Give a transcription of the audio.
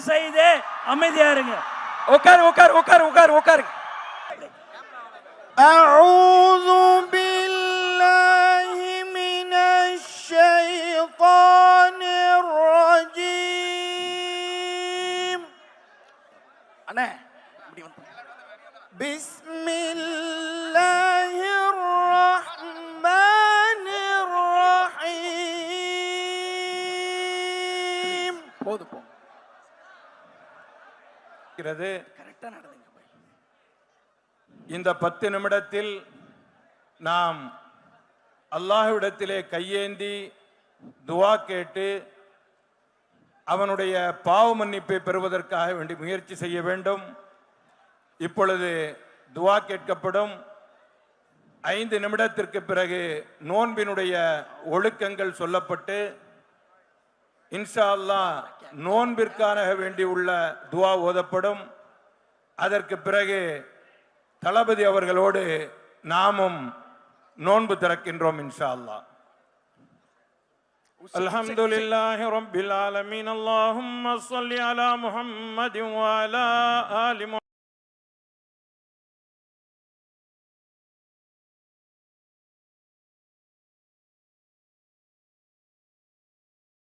செய்து அமைதியா இருங்க. உட்காரு உட்காரு உட்காரு உட்காரு உட்காரு. அஊது பில்லாஹி மினஷ் ஷைத்தானிர் ரஜீம். அண்ணே இப்படி வந்து பிஸ்மில்லாஹிர் ரஹ்மானிர் ரஹீம். போது போ. கரெக்டா நடந்துங்க. இந்த 10 நிமிடத்தில் நாம் அல்லாஹ்விடத்திலே கையேந்தி துஆ கேட்டு அவனுடைய பாவ மன்னிப்பை பெறுவதற்காக வேண்டி முயற்சி செய்ய வேண்டும். இப்பொழுது துஆ கேட்கப்படும். 5 நிமிடத்திற்கு பிறகு நோன்பினுடைய ஒழுக்கங்கள் சொல்லப்பட்டு இன்ஷா அல்லாஹ் நோன்பிற்காக வேண்டி உள்ள துஆ ஓதப்படும். அதற்கு பிறகு தளபதி அவர்களோடு நாமும் நோன்பு திறக்கின்றோம் இன்ஷா அல்லாஹ். அல்ஹம்துலில்லாஹி ரப்பில் ஆலமீன். அல்லாஹும்ம ஸல்லி அலா முஹம்மதின் வ அலா ஆலி